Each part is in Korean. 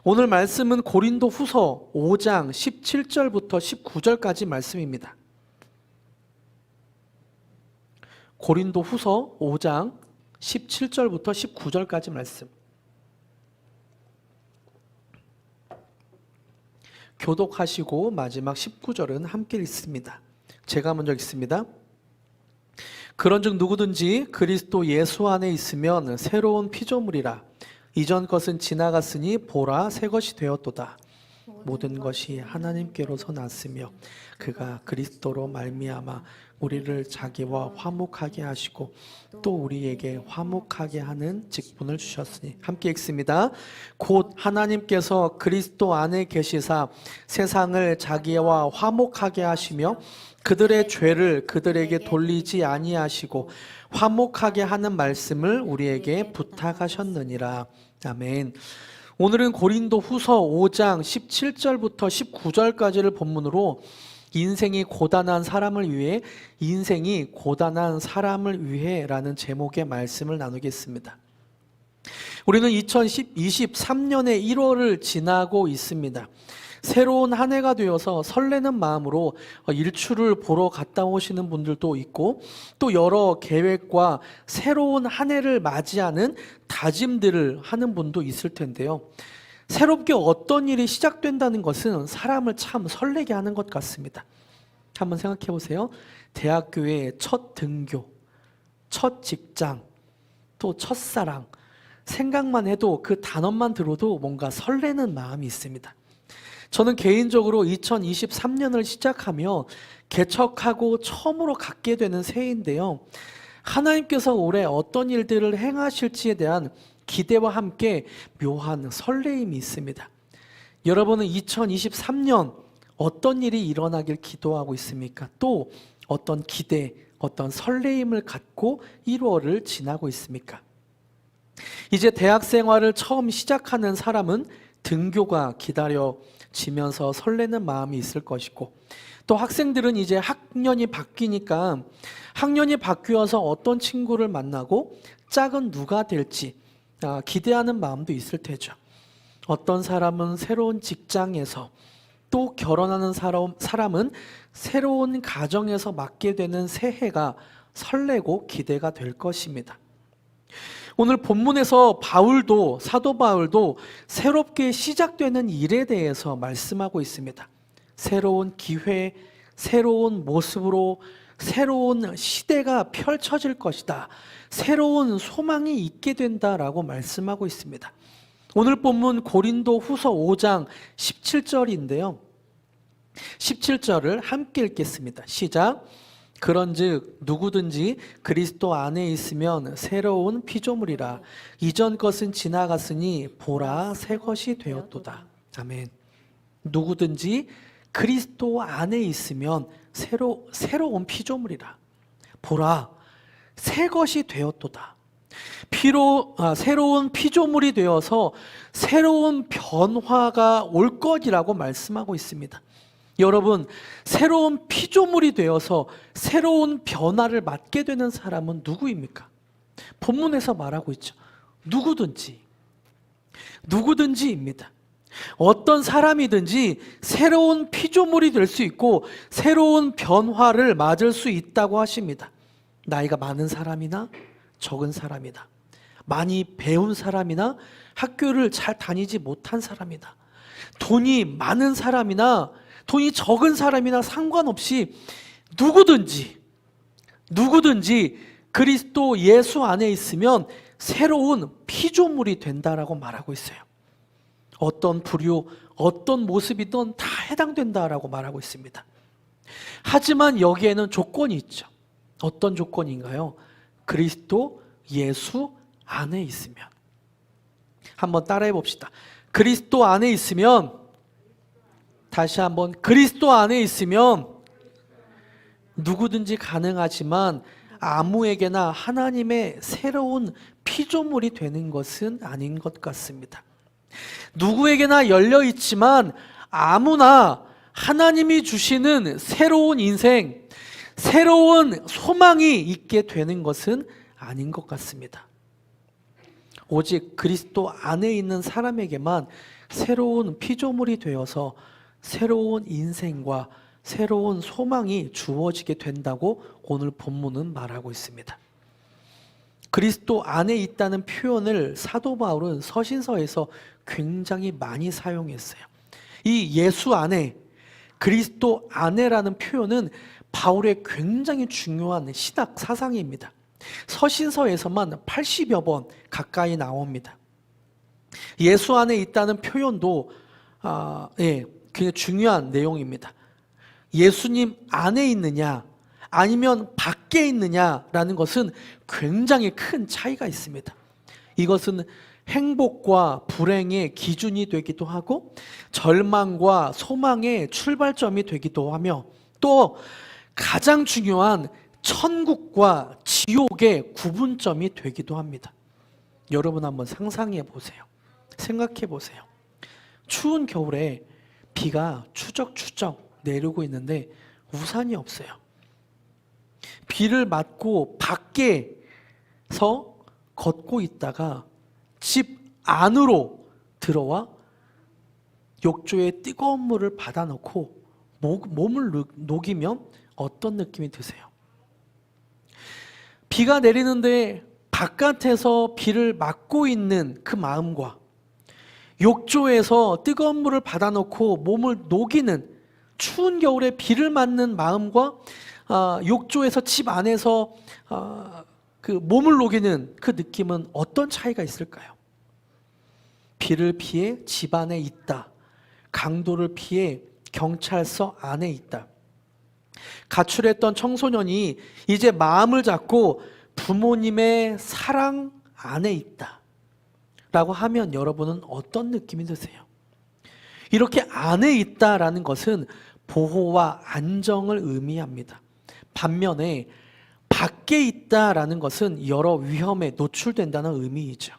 오늘 말씀은 고린도 후서 5장 17절부터 19절까지 말씀입니다. 고린도 후서 5장 17절부터 19절까지 말씀. 교독하시고 마지막 19절은 함께 읽습니다. 제가 먼저 읽습니다. 그런즉 누구든지 그리스도 예수 안에 있으면 새로운 피조물이라. 이전 것은 지나갔으니 보라 새 것이 되었도다. 모든 것이 하나님께로서 났으며 그가 그리스도로 말미암아 우리를 자기와 화목하게 하시고 또 우리에게 화목하게 하는 직분을 주셨으니. 함께 읽습니다. 곧 하나님께서 그리스도 안에 계시사 세상을 자기와 화목하게 하시며 그들의 죄를 그들에게 돌리지 아니하시고 화목하게 하는 말씀을 우리에게 부탁하셨느니라. 아멘. 오늘은 고린도 후서 5장 17절부터 19절까지를 본문으로 인생이 고단한 사람을 위해, 인생이 고단한 사람을 위해 라는 제목의 말씀을 나누겠습니다. 우리는 2023년의 1월을 지나고 있습니다. 새로운 한 해가 되어서 설레는 마음으로 일출을 보러 갔다 오시는 분들도 있고, 또 여러 계획과 새로운 한 해를 맞이하는 다짐들을 하는 분도 있을 텐데요. 새롭게 어떤 일이 시작된다는 것은 사람을 참 설레게 하는 것 같습니다. 한번 생각해 보세요. 대학교의 첫 등교, 첫 직장, 또 첫사랑, 생각만 해도 그 단어만 들어도 뭔가 설레는 마음이 있습니다. 저는 개인적으로 2023년을 시작하며 개척하고 처음으로 갖게 되는 새해인데요. 하나님께서 올해 어떤 일들을 행하실지에 대한 기대와 함께 묘한 설레임이 있습니다. 여러분은 2023년 어떤 일이 일어나길 기도하고 있습니까? 또 어떤 기대, 어떤 설레임을 갖고 1월을 지나고 있습니까? 이제 대학 생활을 처음 시작하는 사람은 등교가 기다려지면서 설레는 마음이 있을 것이고, 또 학생들은 이제 학년이 바뀌니까 학년이 바뀌어서 어떤 친구를 만나고 짝은 누가 될지 기대하는 마음도 있을 테죠. 어떤 사람은 새로운 직장에서, 또 결혼하는 사람은 새로운 가정에서 맞게 되는 새해가 설레고 기대가 될 것입니다. 오늘 본문에서 사도 바울도 새롭게 시작되는 일에 대해서 말씀하고 있습니다. 새로운 기회, 새로운 모습으로 새로운 시대가 펼쳐질 것이다. 새로운 소망이 있게 된다라고 말씀하고 있습니다. 오늘 본문 고린도 후서 5장 17절인데요. 17절을 함께 읽겠습니다. 시작. 그런즉 누구든지 그리스도 안에 있으면 새로운 피조물이라. 이전 것은 지나갔으니 보라 새 것이 되었도다. 아멘. 누구든지 그리스도 안에 있으면 새로운 피조물이라. 보라 새 것이 되었도다. 새로운 피조물이 되어서 새로운 변화가 올 것이라고 말씀하고 있습니다. 여러분, 새로운 피조물이 되어서 새로운 변화를 맞게 되는 사람은 누구입니까? 본문에서 말하고 있죠. 누구든지입니다. 어떤 사람이든지 새로운 피조물이 될 수 있고 새로운 변화를 맞을 수 있다고 하십니다. 나이가 많은 사람이나 적은 사람이다. 많이 배운 사람이나 학교를 잘 다니지 못한 사람이다. 돈이 많은 사람이나 돈이 적은 사람이나 상관없이 누구든지 그리스도 예수 안에 있으면 새로운 피조물이 된다라고 말하고 있어요. 어떤 부류, 어떤 모습이든 다 해당된다라고 말하고 있습니다. 하지만 여기에는 조건이 있죠. 어떤 조건인가요? 그리스도 예수 안에 있으면. 한번 따라해 봅시다. 그리스도 안에 있으면, 다시 한번, 그리스도 안에 있으면 누구든지 가능하지만 아무에게나 하나님의 새로운 피조물이 되는 것은 아닌 것 같습니다. 누구에게나 열려 있지만 아무나 하나님이 주시는 새로운 인생, 새로운 소망이 있게 되는 것은 아닌 것 같습니다. 오직 그리스도 안에 있는 사람에게만 새로운 피조물이 되어서 새로운 인생과 새로운 소망이 주어지게 된다고 오늘 본문은 말하고 있습니다. 그리스도 안에 있다는 표현을 사도 바울은 서신서에서 굉장히 많이 사용했어요. 이 예수 안에, 그리스도 안에라는 표현은 바울의 굉장히 중요한 신학 사상입니다. 서신서에서만 80여 번 가까이 나옵니다. 예수 안에 있다는 표현도 굉장히 중요한 내용입니다. 예수님 안에 있느냐 아니면 밖에 있느냐라는 것은 굉장히 큰 차이가 있습니다. 이것은 행복과 불행의 기준이 되기도 하고 절망과 소망의 출발점이 되기도 하며 또 가장 중요한 천국과 지옥의 구분점이 되기도 합니다. 여러분 한번 상상해 보세요. 생각해 보세요. 추운 겨울에 비가 추적추적 내리고 있는데 우산이 없어요. 비를 맞고 밖에서 걷고 있다가 집 안으로 들어와 욕조에 뜨거운 물을 받아놓고 몸을 녹이면 어떤 느낌이 드세요? 비가 내리는데 바깥에서 비를 맞고 있는 그 마음과 욕조에서 뜨거운 물을 받아놓고 몸을 녹이는 추운 겨울에 비를 맞는 마음과 욕조에서 집 안에서 그 몸을 녹이는 그 느낌은 어떤 차이가 있을까요? 비를 피해 집 안에 있다. 강도를 피해 경찰서 안에 있다. 가출했던 청소년이 이제 마음을 잡고 부모님의 사랑 안에 있다 라고 하면 여러분은 어떤 느낌이 드세요? 이렇게 안에 있다라는 것은 보호와 안정을 의미합니다. 반면에 밖에 있다라는 것은 여러 위험에 노출된다는 의미이죠.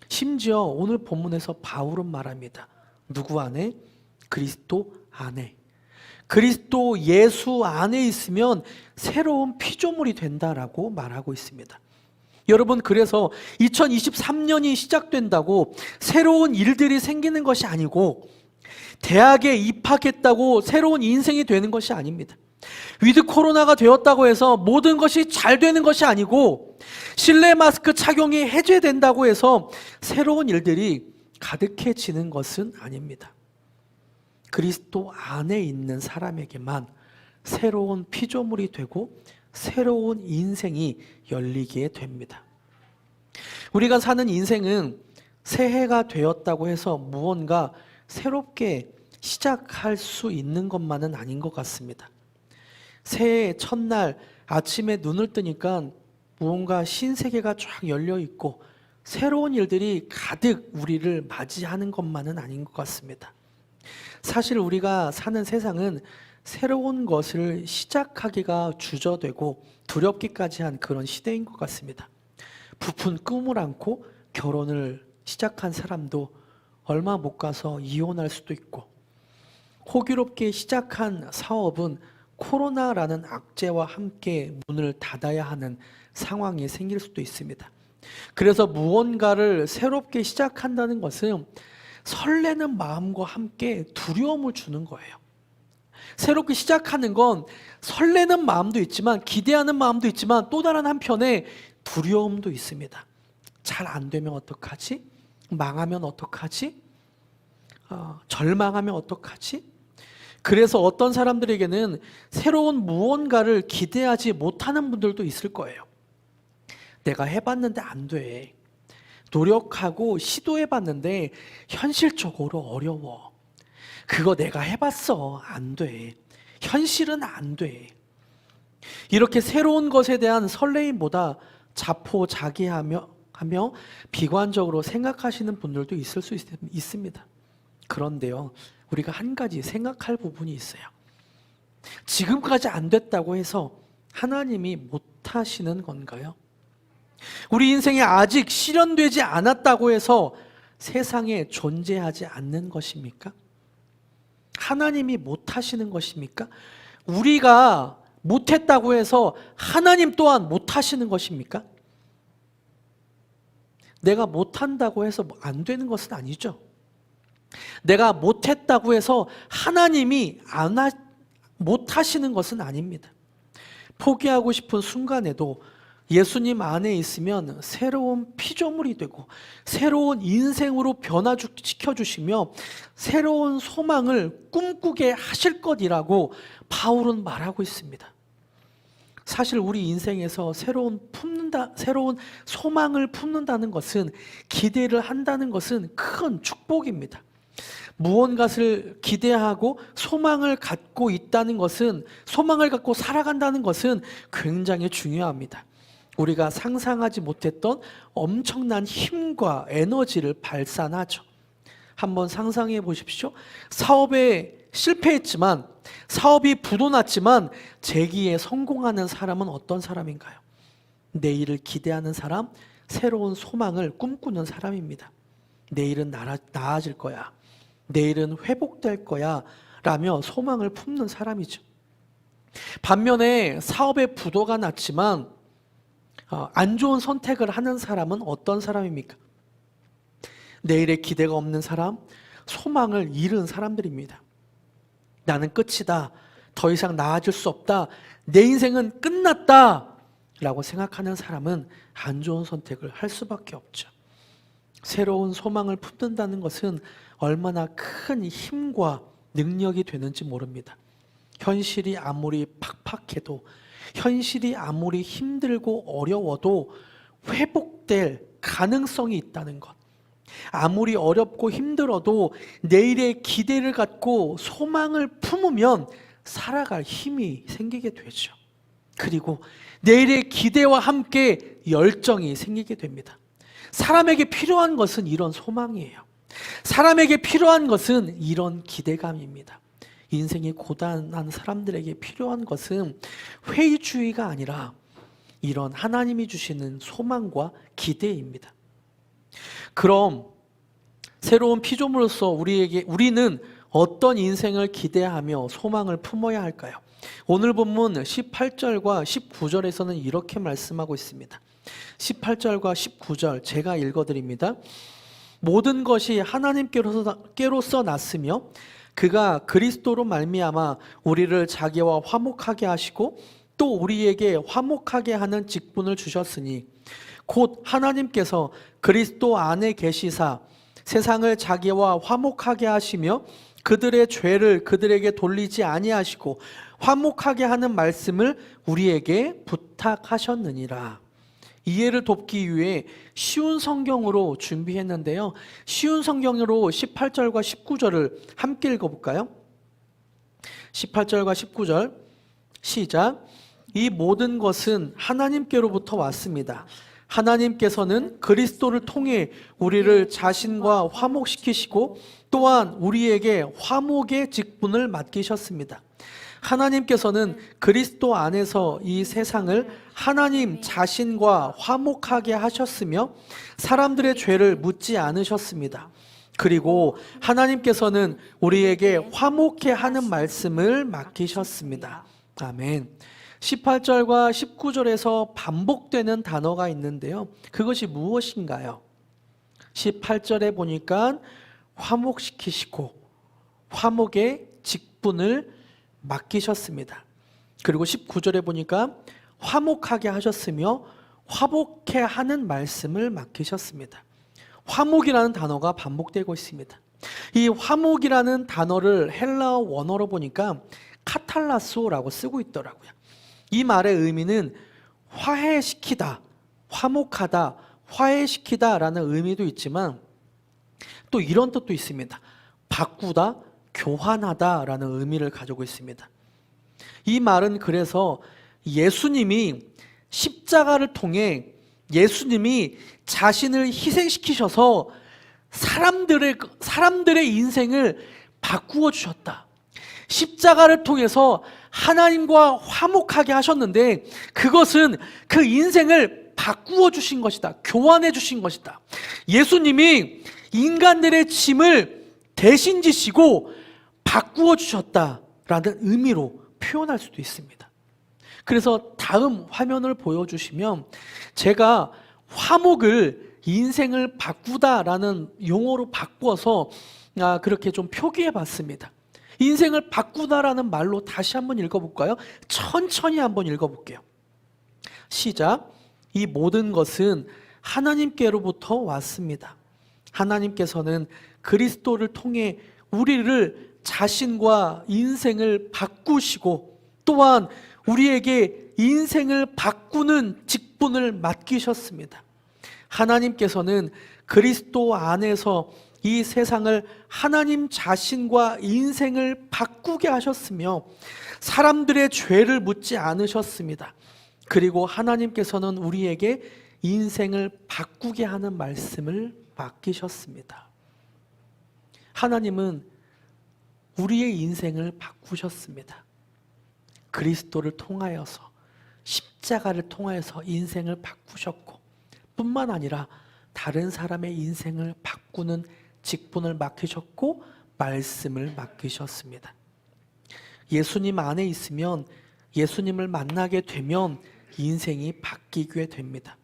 심지어 오늘 본문에서 바울은 말합니다. 누구 안에? 그리스도 안에. 그리스도 예수 안에 있으면 새로운 피조물이 된다라고 말하고 있습니다. 여러분, 그래서 2023년이 시작된다고 새로운 일들이 생기는 것이 아니고 대학에 입학했다고 새로운 인생이 되는 것이 아닙니다. 위드 코로나가 되었다고 해서 모든 것이 잘 되는 것이 아니고 실내 마스크 착용이 해제된다고 해서 새로운 일들이 가득해지는 것은 아닙니다. 그리스도 안에 있는 사람에게만 새로운 피조물이 되고 새로운 인생이 열리게 됩니다. 우리가 사는 인생은 새해가 되었다고 해서 무언가 새롭게 시작할 수 있는 것만은 아닌 것 같습니다. 새해 첫날 아침에 눈을 뜨니까 무언가 신세계가 쫙 열려 있고 새로운 일들이 가득 우리를 맞이하는 것만은 아닌 것 같습니다. 사실 우리가 사는 세상은 새로운 것을 시작하기가 주저되고 두렵기까지 한 그런 시대인 것 같습니다. 부푼 꿈을 안고 결혼을 시작한 사람도 얼마 못 가서 이혼할 수도 있고 호기롭게 시작한 사업은 코로나라는 악재와 함께 문을 닫아야 하는 상황이 생길 수도 있습니다. 그래서 무언가를 새롭게 시작한다는 것은 설레는 마음과 함께 두려움을 주는 거예요. 새롭게 시작하는 건 설레는 마음도 있지만 기대하는 마음도 있지만 또 다른 한편에 두려움도 있습니다. 잘 안 되면 어떡하지? 망하면 어떡하지? 절망하면 어떡하지? 그래서 어떤 사람들에게는 새로운 무언가를 기대하지 못하는 분들도 있을 거예요. 내가 해봤는데 안 돼. 노력하고 시도해봤는데 현실적으로 어려워. 그거 내가 해봤어. 안 돼. 현실은 안 돼. 이렇게 새로운 것에 대한 설레임보다 자포자기하며 비관적으로 생각하시는 분들도 있을 수 있습니다. 그런데요, 우리가 한 가지 생각할 부분이 있어요. 지금까지 안 됐다고 해서 하나님이 못하시는 건가요? 우리 인생에 아직 실현되지 않았다고 해서 세상에 존재하지 않는 것입니까? 하나님이 못하시는 것입니까? 우리가 못했다고 해서 하나님 또한 못하시는 것입니까? 내가 못한다고 해서 안 되는 것은 아니죠. 내가 못했다고 해서 하나님이 못하시는 것은 아닙니다. 포기하고 싶은 순간에도 예수님 안에 있으면 새로운 피조물이 되고 새로운 인생으로 변화시켜 주시며 새로운 소망을 꿈꾸게 하실 것이라고 바울은 말하고 있습니다. 사실 우리 인생에서 새로운 소망을 품는다는 것은, 기대를 한다는 것은 큰 축복입니다. 무언가를 기대하고 소망을 갖고 있다는 것은, 소망을 갖고 살아간다는 것은 굉장히 중요합니다. 우리가 상상하지 못했던 엄청난 힘과 에너지를 발산하죠. 한번 상상해 보십시오. 사업에 실패했지만, 사업이 부도났지만 재기에 성공하는 사람은 어떤 사람인가요? 내일을 기대하는 사람, 새로운 소망을 꿈꾸는 사람입니다. 내일은 나아질 거야, 내일은 회복될 거야 라며 소망을 품는 사람이죠. 반면에 사업에 부도가 났지만 안 좋은 선택을 하는 사람은 어떤 사람입니까? 내일에 기대가 없는 사람, 소망을 잃은 사람들입니다. 나는 끝이다, 더 이상 나아질 수 없다, 내 인생은 끝났다 라고 생각하는 사람은 안 좋은 선택을 할 수밖에 없죠. 새로운 소망을 품는다는 것은 얼마나 큰 힘과 능력이 되는지 모릅니다. 현실이 아무리 팍팍해도, 현실이 아무리 힘들고 어려워도 회복될 가능성이 있다는 것, 아무리 어렵고 힘들어도 내일의 기대를 갖고 소망을 품으면 살아갈 힘이 생기게 되죠. 그리고 내일의 기대와 함께 열정이 생기게 됩니다. 사람에게 필요한 것은 이런 소망이에요. 사람에게 필요한 것은 이런 기대감입니다. 인생이 고단한 사람들에게 필요한 것은 회의주의가 아니라 이런 하나님이 주시는 소망과 기대입니다. 그럼 새로운 피조물로서 우리는 어떤 인생을 기대하며 소망을 품어야 할까요? 오늘 본문 18절과 19절에서는 이렇게 말씀하고 있습니다. 18절과 19절 제가 읽어드립니다. 모든 것이 하나님께로서 났으며 그가 그리스도로 말미암아 우리를 자기와 화목하게 하시고 또 우리에게 화목하게 하는 직분을 주셨으니 곧 하나님께서 그리스도 안에 계시사 세상을 자기와 화목하게 하시며 그들의 죄를 그들에게 돌리지 아니하시고 화목하게 하는 말씀을 우리에게 부탁하셨느니라. 이해를 돕기 위해 쉬운 성경으로 준비했는데요, 쉬운 성경으로 18절과 19절을 함께 읽어볼까요? 18절과 19절 시작. 이 모든 것은 하나님께로부터 왔습니다. 하나님께서는 그리스도를 통해 우리를 자신과 화목시키시고 또한 우리에게 화목의 직분을 맡기셨습니다. 하나님께서는 그리스도 안에서 이 세상을 하나님 자신과 화목하게 하셨으며 사람들의 죄를 묻지 않으셨습니다. 그리고 하나님께서는 우리에게 화목해 하는 말씀을 맡기셨습니다. 아멘. 18절과 19절에서 반복되는 단어가 있는데요, 그것이 무엇인가요? 18절에 보니까 화목시키시고 화목의 직분을 맡기셨습니다. 그리고 19절에 보니까 화목하게 하셨으며 화목해 하는 말씀을 맡기셨습니다. 화목이라는 단어가 반복되고 있습니다. 이 화목이라는 단어를 헬라어 원어로 보니까 카탈라소라고 쓰고 있더라고요. 이 말의 의미는 화해시키다, 화목하다, 화해시키다 라는 의미도 있지만 또 이런 뜻도 있습니다. 바꾸다, 교환하다 라는 의미를 가지고 있습니다. 이 말은 그래서 예수님이 십자가를 통해 예수님이 자신을 희생시키셔서 사람들의 인생을 바꾸어 주셨다. 십자가를 통해서 하나님과 화목하게 하셨는데 그것은 그 인생을 바꾸어 주신 것이다. 교환해 주신 것이다. 예수님이 인간들의 짐을 대신 지시고 바꾸어 주셨다라는 의미로 표현할 수도 있습니다. 그래서 다음 화면을 보여주시면 제가 화목을 인생을 바꾸다라는 용어로 바꿔서 그렇게 좀 표기해 봤습니다. 인생을 바꾸다라는 말로 다시 한번 읽어볼까요? 천천히 한번 읽어볼게요. 시작. 이 모든 것은 하나님께로부터 왔습니다. 하나님께서는 그리스도를 통해 우리를 자신과 인생을 바꾸시고 또한 우리에게 인생을 바꾸는 직분을 맡기셨습니다. 하나님께서는 그리스도 안에서 이 세상을 하나님 자신과 인생을 바꾸게 하셨으며 사람들의 죄를 묻지 않으셨습니다. 그리고 하나님께서는 우리에게 인생을 바꾸게 하는 말씀을 맡기셨습니다. 하나님은 우리의 인생을 바꾸셨습니다. 그리스도를 통하여서, 십자가를 통하여서 인생을 바꾸셨고 뿐만 아니라 다른 사람의 인생을 바꾸는 직분을 맡기셨고 말씀을 맡기셨습니다. 예수님 안에 있으면, 예수님을 만나게 되면 인생이 바뀌게 됩니다.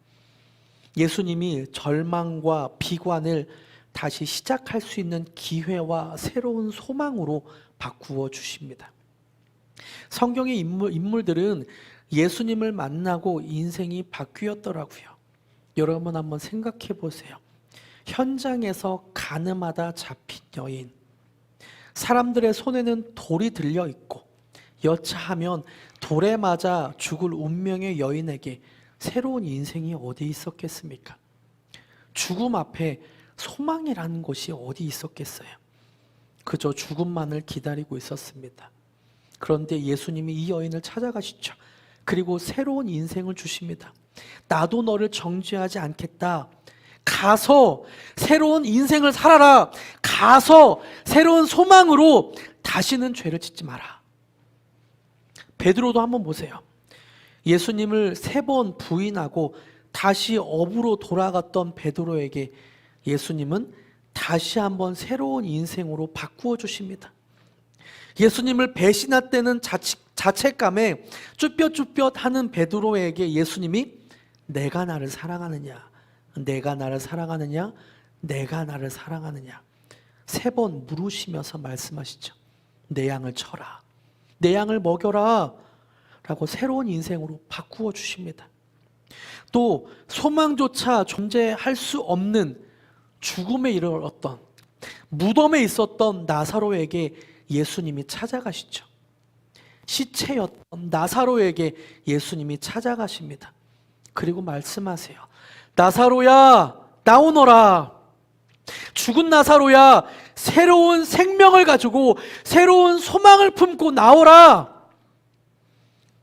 예수님이 절망과 비관을 다시 시작할 수 있는 기회와 새로운 소망으로 바꾸어 주십니다. 성경의 인물들은 예수님을 만나고 인생이 바뀌었더라고요. 여러분 한번 생각해 보세요. 현장에서 가늠하다 잡힌 여인, 사람들의 손에는 돌이 들려 있고 여차하면 돌에 맞아 죽을 운명의 여인에게 새로운 인생이 어디 있었겠습니까? 죽음 앞에 소망이라는 것이 어디 있었겠어요? 그저 죽음만을 기다리고 있었습니다. 그런데 예수님이 이 여인을 찾아가시죠. 그리고 새로운 인생을 주십니다. 나도 너를 정죄하지 않겠다. 가서 새로운 인생을 살아라. 가서 새로운 소망으로 다시는 죄를 짓지 마라. 베드로도 한번 보세요. 예수님을 3번 부인하고 다시 업으로 돌아갔던 베드로에게 예수님은 다시 한번 새로운 인생으로 바꾸어 주십니다. 예수님을 배신했다는 자책감에 쭈뼛쭈뼛하는 베드로에게 예수님이 내가 나를 사랑하느냐, 내가 나를 사랑하느냐, 내가 나를 사랑하느냐 3번 물으시면서 말씀하시죠. 내 양을 쳐라, 내 양을 먹여라 라고 새로운 인생으로 바꾸어 주십니다. 또 소망조차 존재할 수 없는 죽음에 이르렀던 무덤에 있었던 나사로에게 예수님이 찾아가시죠. 시체였던 나사로에게 예수님이 찾아가십니다. 그리고 말씀하세요. 나사로야, 나오너라. 죽은 나사로야, 새로운 생명을 가지고 새로운 소망을 품고 나오라.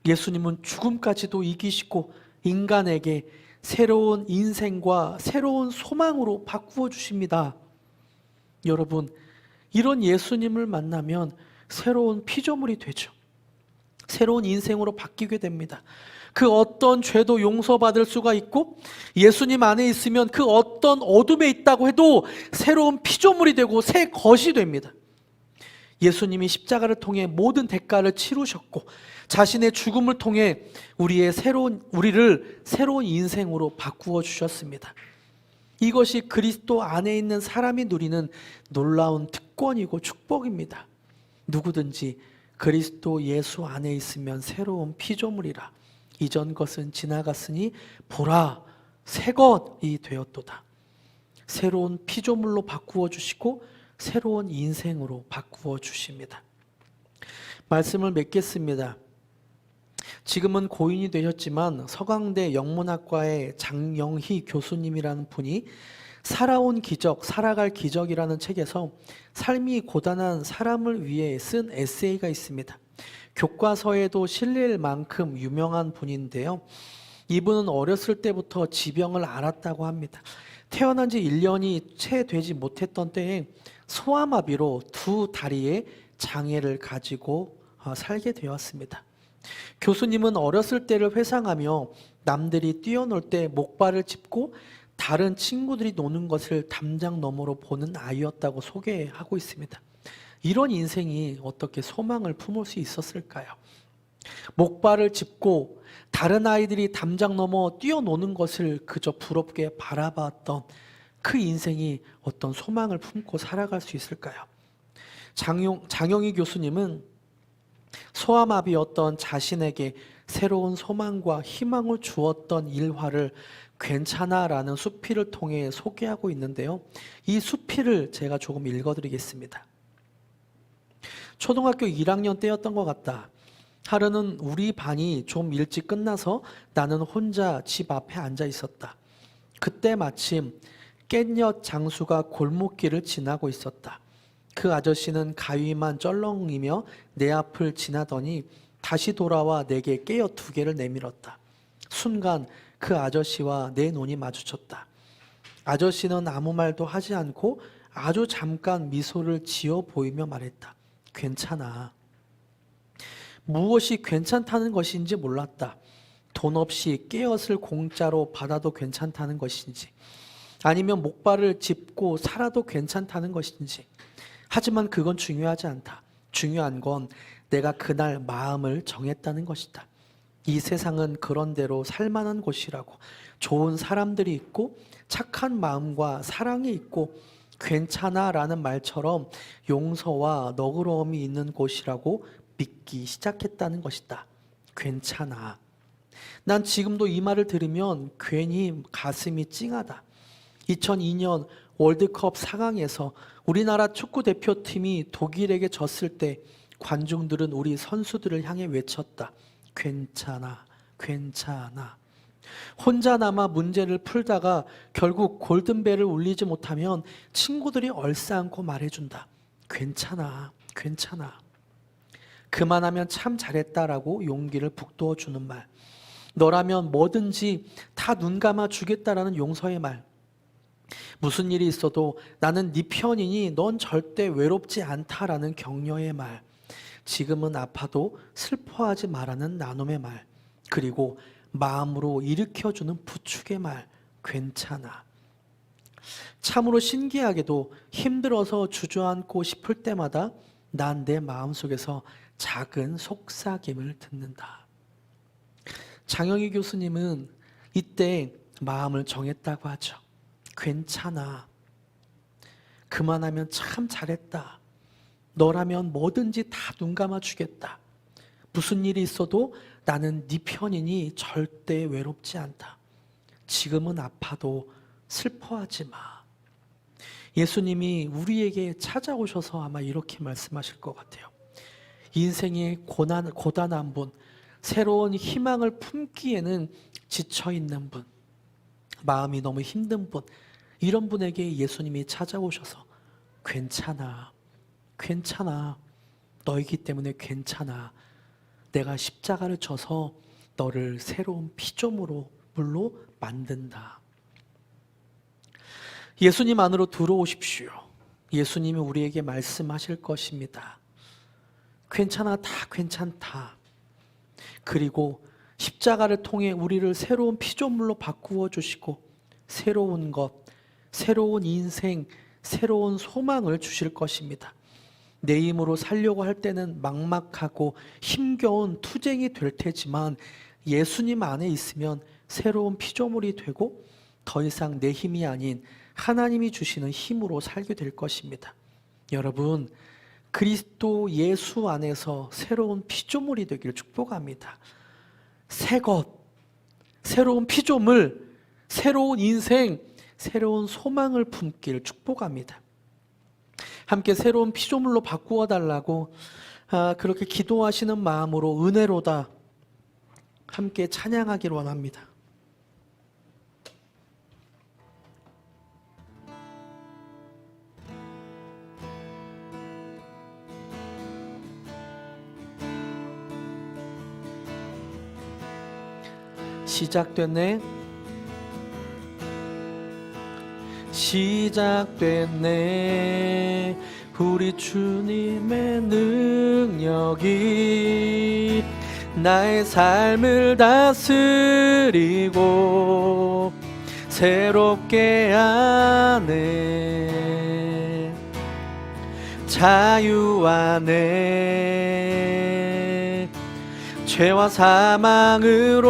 예수님은 죽음까지도 이기시고 인간에게 새로운 인생과 새로운 소망으로 바꾸어 주십니다. 여러분, 이런 예수님을 만나면 새로운 피조물이 되죠. 새로운 인생으로 바뀌게 됩니다. 그 어떤 죄도 용서받을 수가 있고 예수님 안에 있으면 그 어떤 어둠에 있다고 해도 새로운 피조물이 되고 새 것이 됩니다. 예수님이 십자가를 통해 모든 대가를 치르셨고 자신의 죽음을 통해 우리를 새로운 인생으로 바꾸어 주셨습니다. 이것이 그리스도 안에 있는 사람이 누리는 놀라운 특권이고 축복입니다. 누구든지 그리스도 예수 안에 있으면 새로운 피조물이라. 이전 것은 지나갔으니 보라, 새 것이 되었도다. 새로운 피조물로 바꾸어 주시고 새로운 인생으로 바꾸어 주십니다. 말씀을 맺겠습니다. 지금은 고인이 되셨지만 서강대 영문학과의 장영희 교수님이라는 분이 살아온 기적, 살아갈 기적이라는 책에서 삶이 고단한 사람을 위해 쓴 에세이가 있습니다. 교과서에도 실릴 만큼 유명한 분인데요. 이분은 어렸을 때부터 지병을 앓았다고 합니다. 태어난 지 1년이 채 되지 못했던 때에 소아마비로 2 다리에 장애를 가지고 살게 되었습니다. 교수님은 어렸을 때를 회상하며 남들이 뛰어놀 때 목발을 짚고 다른 친구들이 노는 것을 담장 너머로 보는 아이였다고 소개하고 있습니다. 이런 인생이 어떻게 소망을 품을 수 있었을까요? 목발을 짚고 다른 아이들이 담장 넘어 뛰어노는 것을 그저 부럽게 바라봤던 그 인생이 어떤 소망을 품고 살아갈 수 있을까요? 장영희 교수님은 소아마비였던 자신에게 새로운 소망과 희망을 주었던 일화를 괜찮아라는 수필을 통해 소개하고 있는데요. 이 수필을 제가 조금 읽어드리겠습니다. 초등학교 1학년 때였던 것 같다. 하루는 우리 반이 좀 일찍 끝나서 나는 혼자 집 앞에 앉아 있었다. 그때 마침 깻엿 장수가 골목길을 지나고 있었다. 그 아저씨는 가위만 쩔렁이며 내 앞을 지나더니 다시 돌아와 내게 깻엿 2개를 내밀었다. 순간 그 아저씨와 내 눈이 마주쳤다. 아저씨는 아무 말도 하지 않고 아주 잠깐 미소를 지어 보이며 말했다. 괜찮아. 무엇이 괜찮다는 것인지 몰랐다. 돈 없이 깻엿을 공짜로 받아도 괜찮다는 것인지, 아니면 목발을 짚고 살아도 괜찮다는 것인지. 하지만 그건 중요하지 않다. 중요한 건 내가 그날 마음을 정했다는 것이다. 이 세상은 그런 대로 살만한 곳이라고. 좋은 사람들이 있고 착한 마음과 사랑이 있고 괜찮아 라는 말처럼 용서와 너그러움이 있는 곳이라고 믿기 시작했다는 것이다. 괜찮아. 난 지금도 이 말을 들으면 괜히 가슴이 찡하다. 2002년 월드컵 4강에서 우리나라 축구대표팀이 독일에게 졌을 때 관중들은 우리 선수들을 향해 외쳤다. 괜찮아, 괜찮아. 혼자 남아 문제를 풀다가 결국 골든벨을 울리지 못하면 친구들이 얼싸안고 말해준다. 괜찮아, 괜찮아. 그만하면 참 잘했다라고 용기를 북돋워 주는 말. 너라면 뭐든지 다 눈 감아 주겠다라는 용서의 말. 무슨 일이 있어도 나는 네 편이니 넌 절대 외롭지 않다라는 격려의 말. 지금은 아파도 슬퍼하지 말라는 나눔의 말. 그리고 마음으로 일으켜주는 부축의 말. 괜찮아. 참으로 신기하게도 힘들어서 주저앉고 싶을 때마다 난 내 마음속에서 작은 속삭임을 듣는다. 장영희 교수님은 이때 마음을 정했다고 하죠. 괜찮아. 그만하면 참 잘했다. 너라면 뭐든지 다 눈 감아 주겠다. 무슨 일이 있어도 나는 네 편이니 절대 외롭지 않다. 지금은 아파도 슬퍼하지 마. 예수님이 우리에게 찾아오셔서 아마 이렇게 말씀하실 것 같아요. 인생의 고단한 분, 새로운 희망을 품기에는 지쳐있는 분, 마음이 너무 힘든 분, 이런 분에게 예수님이 찾아오셔서 괜찮아, 괜찮아, 너이기 때문에 괜찮아. 내가 십자가를 져서 너를 새로운 피조물로 만든다. 예수님 안으로 들어오십시오. 예수님이 우리에게 말씀하실 것입니다. 괜찮아, 다 괜찮다. 그리고 십자가를 통해 우리를 새로운 피조물로 바꾸어 주시고 새로운 것, 새로운 인생, 새로운 소망을 주실 것입니다. 내 힘으로 살려고 할 때는 막막하고 힘겨운 투쟁이 될 테지만 예수님 안에 있으면 새로운 피조물이 되고 더 이상 내 힘이 아닌 하나님이 주시는 힘으로 살게 될 것입니다. 여러분, 그리스도 예수 안에서 새로운 피조물이 되기를 축복합니다. 새 것, 새로운 피조물, 새로운 인생, 새로운 소망을 품기를 축복합니다. 함께 새로운 피조물로 바꾸어 달라고 그렇게 기도하시는 마음으로 은혜로다 함께 찬양하기를 원합니다. 시작됐네. 시작됐네. 우리 주님의 능력이 나의 삶을 다스리고 새롭게 하네. 자유 안에 죄와 사망으로부터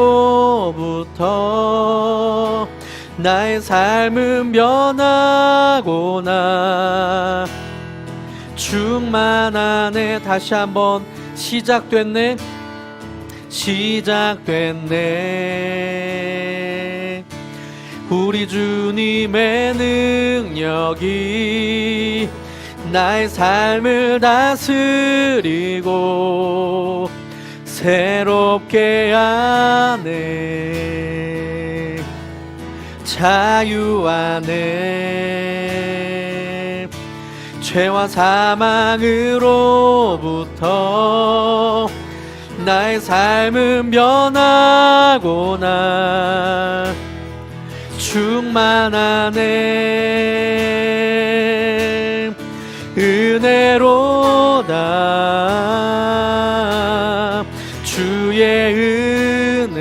나의 삶은 변하고나 충만하네. 다시 한번 시작됐네. 시작됐네. 우리 주님의 능력이 나의 삶을 다스리고 새롭게 하네. 자유하네. 죄와 사망으로부터 나의 삶은 변하고나 충만하네. 은혜로다 주의 은혜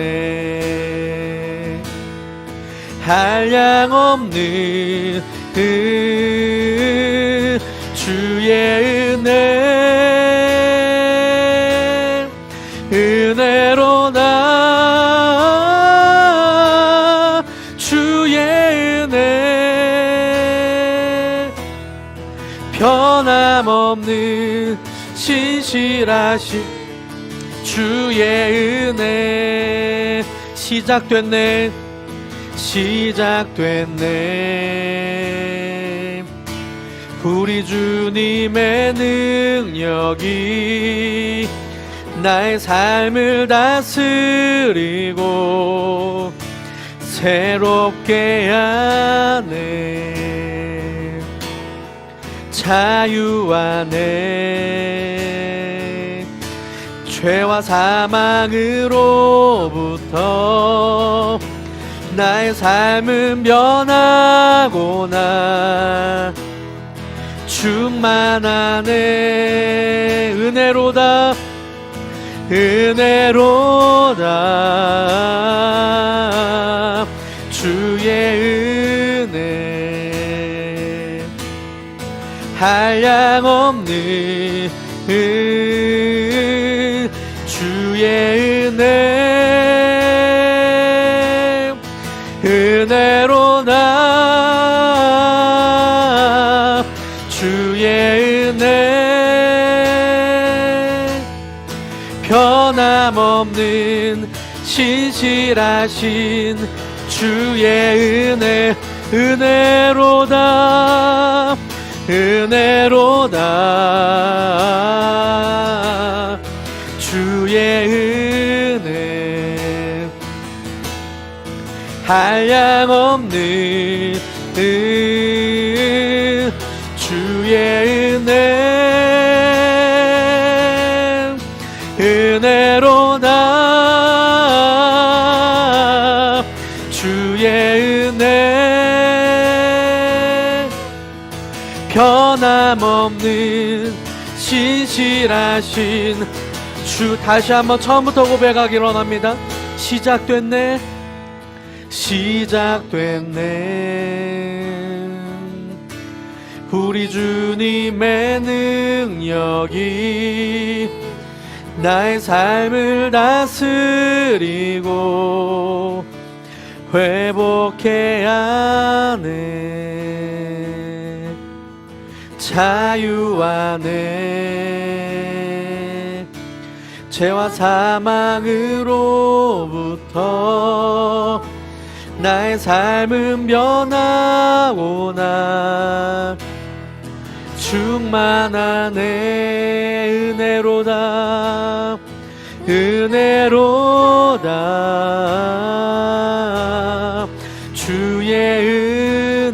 한량없는 주의 은혜 은혜로다 주의 은혜 변함없는 신실하신 주의 은혜 시작됐네. 시작됐네. 우리 주님의 능력이 나의 삶을 다스리고 새롭게 하네. 자유하네. 죄와 사망으로부터 나의 삶은 변하고나 충만하네. 은혜로다 은혜로다 주의 은혜 한량없는 주의 은혜 은혜로다 주의 은혜 변함없는 신실하신 주의 은혜 은혜로다 은혜로다 주의 은혜 한량없는 주의 은혜 은혜로다 주의 은혜 변함없는 신실하신 주 다시 한번 처음부터 고백하기로 원합니다. 시작됐네. 시작됐네. 우리 주님의 능력이 나의 삶을 다스리고 회복해 하네. 자유하네. 죄와 사망으로부터 나의 삶은 변하고나 충만하네. 은혜로다 은혜로다 주의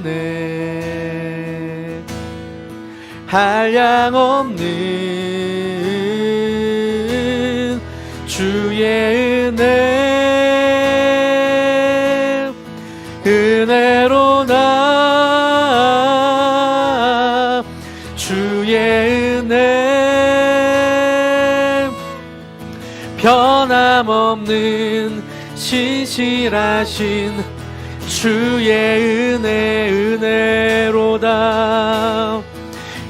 은혜 한량없는 주의 은혜 은혜로다 주의 은혜 변함없는 신실하신 주의 은혜 은혜로다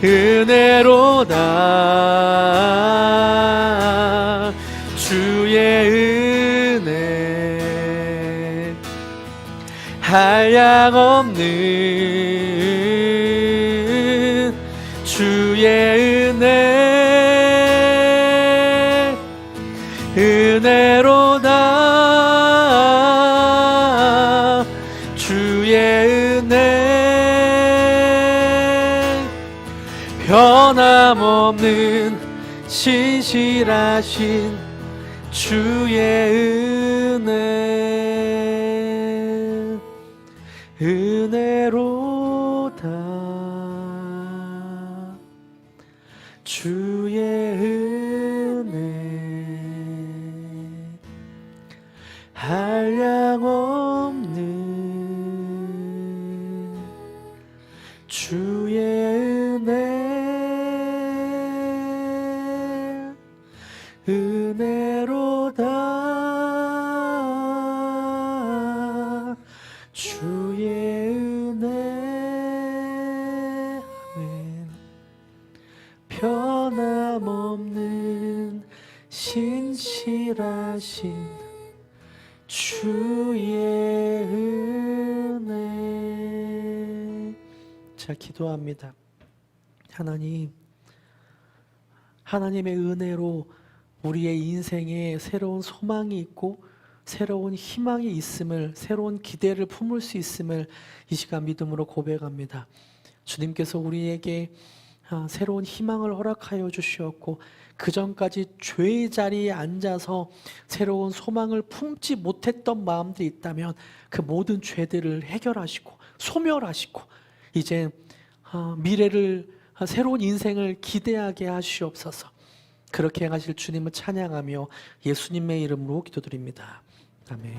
은혜로다 주의 변함없는 주의 은혜, 은혜로다. 주의 은혜, 변함없는 신실하신 주의 은혜, 은혜로다. 주의 은혜, 한량없는 주의 은혜, 은혜로다. 주의 은혜, 아멘. 변함없는 신실하신 주의 은혜. 자, 기도합니다. 하나님, 하나님의 은혜로 우리의 인생에 새로운 소망이 있고 새로운 희망이 있음을, 새로운 기대를 품을 수 있음을 이 시간 믿음으로 고백합니다. 주님께서 우리에게 새로운 희망을 허락하여 주시었고, 그 전까지 죄의 자리에 앉아서 새로운 소망을 품지 못했던 마음들이 있다면 그 모든 죄들을 해결하시고 소멸하시고 이제 미래를, 새로운 인생을 기대하게 하시옵소서. 그렇게 행하실 주님을 찬양하며 예수님의 이름으로 기도드립니다. 아멘.